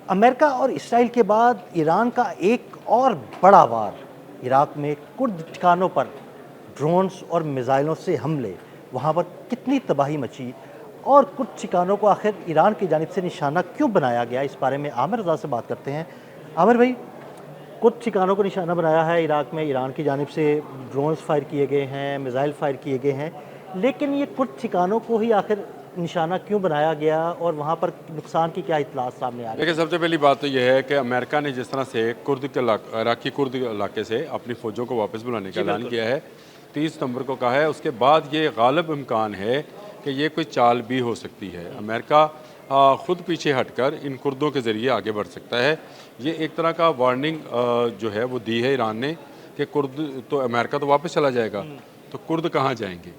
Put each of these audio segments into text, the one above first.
America और Israel के बाद ईरान का एक और बड़ा वार, इराक में कुर्द ठिकानों पर ड्रोन्स और मिसाइलों से हमले, वहाँ पर कितनी तबाही मची और कुछ ठिकानों को आखिर ईरान की जानिब से निशाना क्यों बनाया गया, इस बारे में आमिर रज़ा से बात करते हैं। आमिर भाई, कुछ ठिकानों को निशाना बनाया है इराक में, ईरान की जानिब से ड्रोन्स फायर किए गए हैं, मिसाइल फायर किए गए हैं, लेकिन ये कुछ ठिकानों को ही आखिर निशाना क्यों बनाया गया और वहाँ पर नुकसान की क्या इत्तलात सामने आ रही है? देखिए, सबसे पहली बात तो यह है कि अमेरिका ने जिस तरह से इराकी कुर्द इलाके से अपनी फ़ौजों को वापस बुलाने का ऐलान किया है, 30 सितंबर को कहा है, उसके बाद ये गालिब इम्कान है कि ये कोई चाल भी हो सकती है। अमेरिका ख़ुद पीछे हटकर इन कुर्दों के ज़रिए आगे बढ़ सकता है। ये एक तरह का वार्निंग जो है वो दी है ईरान ने कि कुर्द तो अमेरिका तो वापस चला जाएगा, तो कुर्द कहाँ जाएंगे?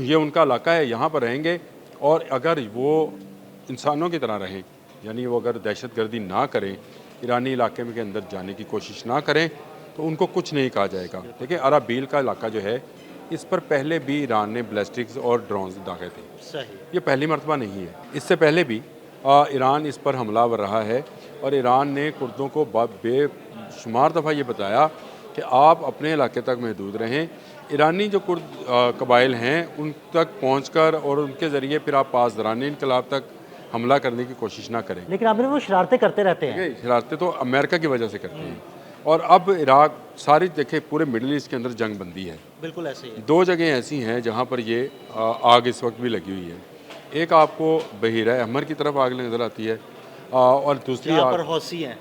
ये उनका इलाका है, यहाँ पर रहेंगे और अगर वो इंसानों की तरह रहें, यानी वो अगर दहशतगर्दी ना करें, ईरानी इलाके में के अंदर जाने की कोशिश ना करें, तो उनको कुछ नहीं कहा जाएगा। देखिए, अराबील का इलाका जो है, इस पर पहले भी ईरान ने बैलिस्टिक्स और ड्रोन्स दागे थे। सही। ये पहली मरतबा नहीं है, इससे पहले भी ईरान इस पर हमलावर रहा है और ईरान ने कुर्दों को बेशुमार दफ़ा ये बताया कि आप अपने इलाके तक महदूद रहें। ईरानी जो कुर्द कबाइल हैं उन तक पहुंचकर और उनके ज़रिए फिर आप पासदारानी इनकलाब तक हमला करने की कोशिश ना करें। लेकिन आपने वो शरारतें करते रहते हैं। शरारतें तो अमेरिका की वजह से करते हैं। और अब इराक सारी देखे पूरे मिडल ईस्ट के अंदर जंग बंदी है। बिल्कुल ऐसे ही है। दो जगह ऐसी हैं जहाँ पर ये आग इस वक्त भी लगी हुई है। एक आपको बहीरा अहमर की तरफ आग नज़र आती है और दूसरी आग पर हौसी हैं।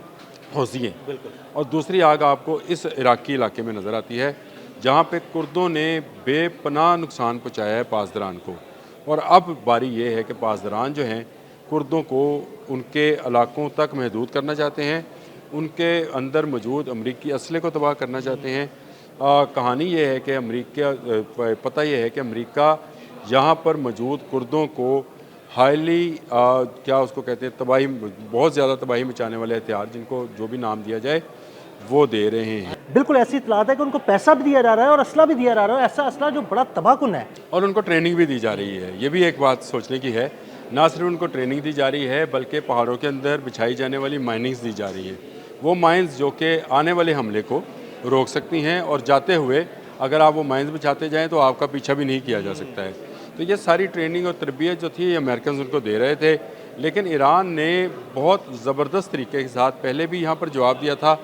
हौसी है, बिल्कुल। और दूसरी आग आपको इस इराकी इलाके में नज़र आती है जहाँ पे कुर्दों ने बेपनाह नुकसान पहुँचाया है पासदारान को। और अब बारी ये है कि पासदारान जो हैं कुर्दों को उनके इलाकों तक महदूद करना चाहते हैं, उनके अंदर मौजूद अमरीकी असले को तबाह करना चाहते हैं। कहानी ये है कि पता ये है कि अमरीका यहाँ पर मौजूद कुर्दों को हाईली क्या उसको कहते हैं, तबाही, बहुत ज़्यादा तबाही मचाने वाले हथियार, जिनको जो भी नाम दिया जाए वो दे रहे हैं। बिल्कुल ऐसी इत्तलात है कि उनको पैसा भी दिया जा रहा है और असला भी दिया जा रहा है, ऐसा असला जो बड़ा तबाहकुन है। और उनको ट्रेनिंग भी दी जा रही है। ये भी एक बात सोचने की है, ना सिर्फ उनको ट्रेनिंग दी जा रही है बल्कि पहाड़ों के अंदर बिछाई जाने वाली माइनिंग्स दी जा रही है, वो माइंस जो कि आने वाले हमले को रोक सकती हैं। और जाते हुए अगर आप वो माइंस बिछाते जाएँ तो आपका पीछा भी नहीं किया जा सकता है। तो ये सारी ट्रेनिंग और तरबियत जो थी, ये अमेरिकन उनको दे रहे थे, लेकिन ईरान ने बहुत ज़बरदस्त तरीके के साथ पहले भी यहाँ पर जवाब दिया था।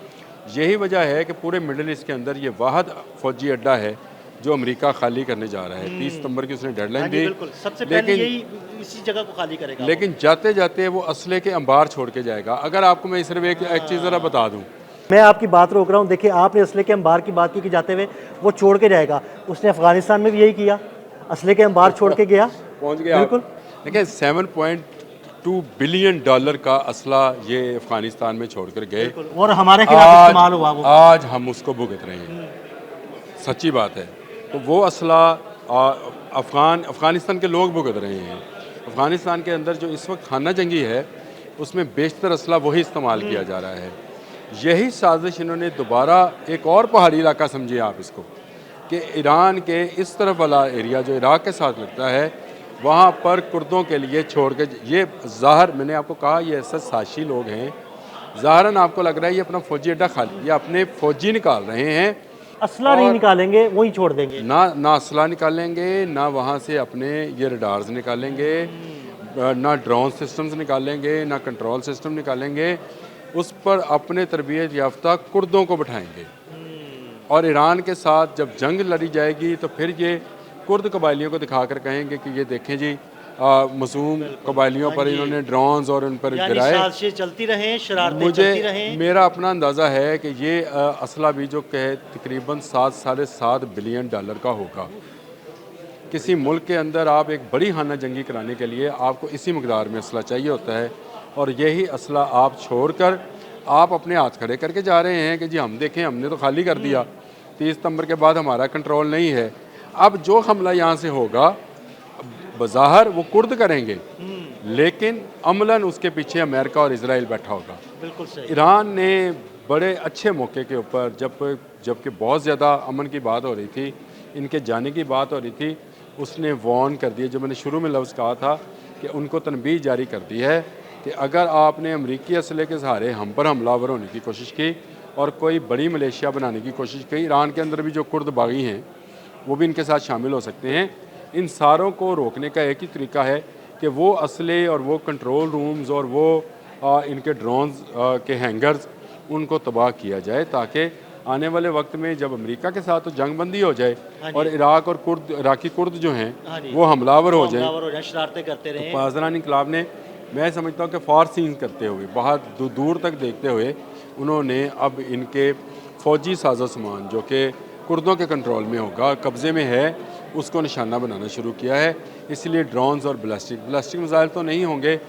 यही वजह है कि पूरे मिडल ईस्ट के अंदर ये वाहद फ़ौजी अड्डा है जो अमेरिका खाली करने जा रहा है। 30 सितंबर की उसने डेडलाइन दी, सबसे पहले यही इसी जगह को खाली करेगा। लेकिन जाते जाते वो असले के अंबार छोड़ के जाएगा। अगर आपको मैं सिर्फ एक चीज़ ज़रा बता दूँ, मैं आपकी बात रोक रहा हूँ। देखिए, आपने असले के अंबार की बात की कि जाते हुए वो छोड़ के जाएगा, उसने अफगानिस्तान में भी यही किया, असले के अंबार छोड़ के गया, पहुँच गया। बिल्कुल। देखिए, $7.2 बिलियन का असला ये अफगानिस्तान में छोड़कर गए और हमारे खिलाफ इस्तेमाल हुआ वो। आज हम उसको भुगत रहे हैं। सच्ची बात है। तो वो असला अफगानिस्तान के लोग भुगत रहे हैं। अफगानिस्तान के अंदर जो इस वक्त खाना जंगी है उसमें बेशतर असला वही इस्तेमाल किया जा रहा है। यही साजिश इन्होंने दोबारा एक और पहाड़ी इलाका समझिए आप इसको, कि ईरान के इस तरफ वाला एरिया जो इराक के साथ लगता है, वहाँ पर कुर्दों के लिए छोड़ के ये ज़ाहिर, मैंने आपको कहा ये ऐसा साजिशी लोग हैं, ज़ाहिरन आपको लग रहा है ये अपना फ़ौजी अड्डा खाली, ये अपने फ़ौजी निकाल रहे हैं, असला नहीं निकालेंगे, वही छोड़ देंगे। ना असला निकालेंगे, ना वहाँ से अपने ये रडार्स निकालेंगे, ना ड्रोन सिस्टम्स निकालेंगे, ना कंट्रोल सिस्टम निकालेंगे, उस पर अपने तरबियत याफ्ता कुर्दों को बिठाएंगे। और ईरान के साथ जब जंग लड़ी जाएगी तो फिर ये कुर्द कबाइलियों को दिखाकर कहेंगे कि ये देखें जी, मासूम कबाइलियों पर इन्होंने ड्रोन्स और उन पर गिराए। चलती रहें, शरारतें चलती रहें। मेरा अपना अंदाज़ा है कि ये असला भी जो कहे तकरीबन $7.5 बिलियन का होगा। किसी मुल्क के अंदर आप एक बड़ी खाना जंगी कराने के लिए आपको इसी मकदार में असला चाहिए होता है, और यही असला आप छोड़कर आप अपने हाथ खड़े करके जा रहे हैं कि जी हम देखें, हमने तो खाली कर दिया, 30 सितंबर के बाद हमारा कंट्रोल नहीं है। अब जो हमला यहाँ से होगा बज़ाहिर वो कुर्द करेंगे, लेकिन अमलन उसके पीछे अमेरिका और इजराइल बैठा होगा। बिल्कुल सही। ईरान ने बड़े अच्छे मौके के ऊपर, जबकि बहुत ज़्यादा अमन की बात हो रही थी, इनके जाने की बात हो रही थी, उसने वार्न कर दिया, जो मैंने शुरू में लफ्ज़ कहा था कि उनको तनबीह जारी कर दी है कि अगर आपने अमरीकी असले के सहारे हम पर हमलावर होने की कोशिश की और कोई बड़ी मलेशिया बनाने की कोशिश की, ईरान के अंदर भी जो कुर्द बागी हैं वो भी इनके साथ शामिल हो सकते हैं। इन सारों को रोकने का एक ही तरीका है कि वो असले और वो कंट्रोल रूम्स और वो इनके ड्रोन्स के हैंगर्स उनको तबाह किया जाए, ताकि आने वाले वक्त में जब अमेरिका के साथ तो जंग बंदी हो जाए और इराक और इराकी कुर्द जो हैं वो हमलावर हो जाए, शरारतें करते तो रहे। पासदान इनकलाब ने, मैं समझता हूँ कि फार सीन करते हुए, बहुत दूर तक देखते हुए, उन्होंने अब इनके फ़ौजी साजो सामान जो कि कुर्दों के कंट्रोल में होगा, कब्ज़े में है, उसको निशाना बनाना शुरू किया है। इसलिए ड्रोन्स और बैलिस्टिक मिसाइल तो नहीं होंगे,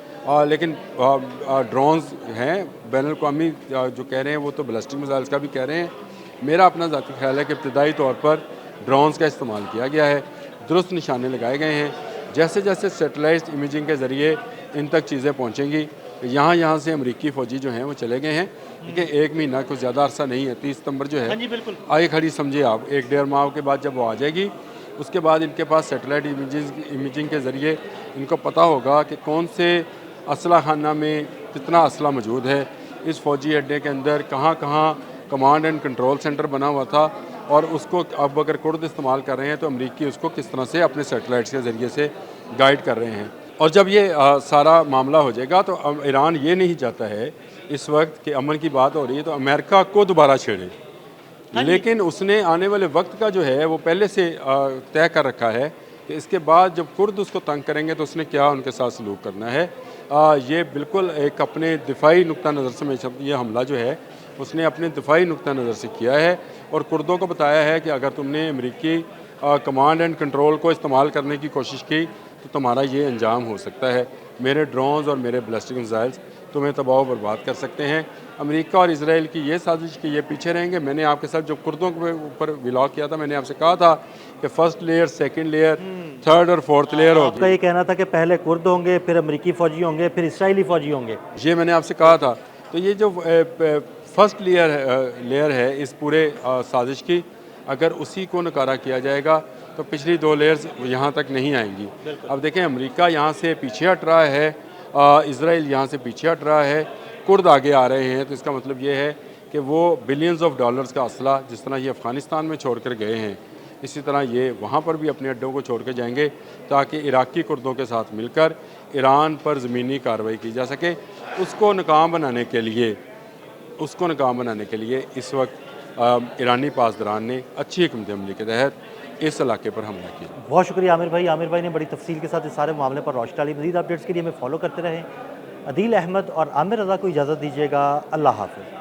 लेकिन ड्रोन्स हैं। बैनुल-अक़वामी जो कह रहे हैं वो तो बैलिस्टिक मिसाइल्स का भी कह रहे हैं। मेरा अपना ज़ाती ख्याल है कि इब्तदाई तौर पर ड्रोन्स का इस्तेमाल किया गया है, दुरुस्त निशाने लगाए गए हैं। जैसे जैसे सैटेलाइट इमेजिंग के ज़रिए इन तक चीज़ें पहुँचेंगी, यहाँ से अमरीकी फ़ौजी जो हैं वो चले गए हैं, क्योंकि 1 महीना कुछ ज़्यादा अरसा नहीं है। 30 सितंबर जो है आई खड़ी समझिए आप, 1 डेढ़ माह के बाद जब वो आ जाएगी, उसके बाद इनके पास सैटेलाइट इमेजिंग के ज़रिए इनको पता होगा कि कौन से असला खाना में कितना असला मौजूद है, इस फ़ौजी अड्डे के अंदर कहाँ कहाँ कमांड एंड कंट्रोल सेंटर बना हुआ था, और उसको अब अगर कुर्द इस्तेमाल कर रहे हैं तो अमरीकी उसको किस तरह से अपने सैटेलाइट्स के ज़रिए से गाइड कर रहे हैं। और जब ये सारा मामला हो जाएगा तो ईरान ये नहीं चाहता है इस वक्त कि अमन की बात हो रही है तो अमेरिका को दोबारा छेड़े, लेकिन उसने आने वाले वक्त का जो है वो पहले से तय कर रखा है कि इसके बाद जब कुर्द उसको तंग करेंगे तो उसने क्या उनके साथ सलूक करना है। ये बिल्कुल एक अपने दिफाई नुक्ता नज़र से ये हमला जो है उसने अपने दिफाई नुक्ता नज़र से किया है, और कुर्दों को बताया है कि अगर तुमने अमरीकी कमांड एंड कंट्रोल को इस्तेमाल करने की कोशिश की तो तुम्हारा ये अंजाम हो सकता है। मेरे ड्रोन्स और मेरे बैलिस्टिक मिसाइल्स तुम्हें तबाह बर्बाद कर सकते हैं। अमेरिका और इजराइल की ये साजिश कि ये पीछे रहेंगे। मैंने आपके साथ जो कुर्दों के ऊपर व्लॉग किया था, मैंने आपसे कहा था कि first layer, second layer, third और फोर्थ लेयर होगी। आपका ये कहना था कि पहले कुर्द होंगे, फिर अमेरिकी फ़ौजी होंगे, फिर इसराइली फ़ौजी होंगे। ये मैंने आपसे कहा था। तो ये जो फर्स्ट लेयर है इस पूरे साजिश की, अगर उसी को नकारा किया जाएगा तो पिछली 2 लेयर्स यहाँ तक नहीं आएंगी। अब देखें, अमेरिका यहाँ से पीछे हट रहा है, इजराइल यहाँ से पीछे हट रहा है, कुर्द आगे आ रहे हैं, तो इसका मतलब ये है कि वो बिलियंस ऑफ डॉलर्स का असला जिस तरह ये अफ़गानिस्तान में छोड़ कर गए हैं, इसी तरह ये वहाँ पर भी अपने अड्डों को छोड़ के जाएंगे, ताकि इराकी कुर्दों के साथ मिलकर ईरान पर ज़मीनी कार्रवाई की जा सके। उसको नाकाम बनाने के लिए इस वक्त ईरानी पासदारान ने अच्छी हिकमत अमली के तहत इस इलाके पर हमला किया। बहुत शुक्रिया आमिर भाई। आमिर भाई ने बड़ी तफसील के साथ इस सारे मामले पर रोशनी डाली। मज़ीद अपडेट्स के लिए हमें फॉलो करते रहें। अदील अहमद और आमिर रज़ा को इजाज़त दीजिएगा। अल्लाह हाफ़िज़।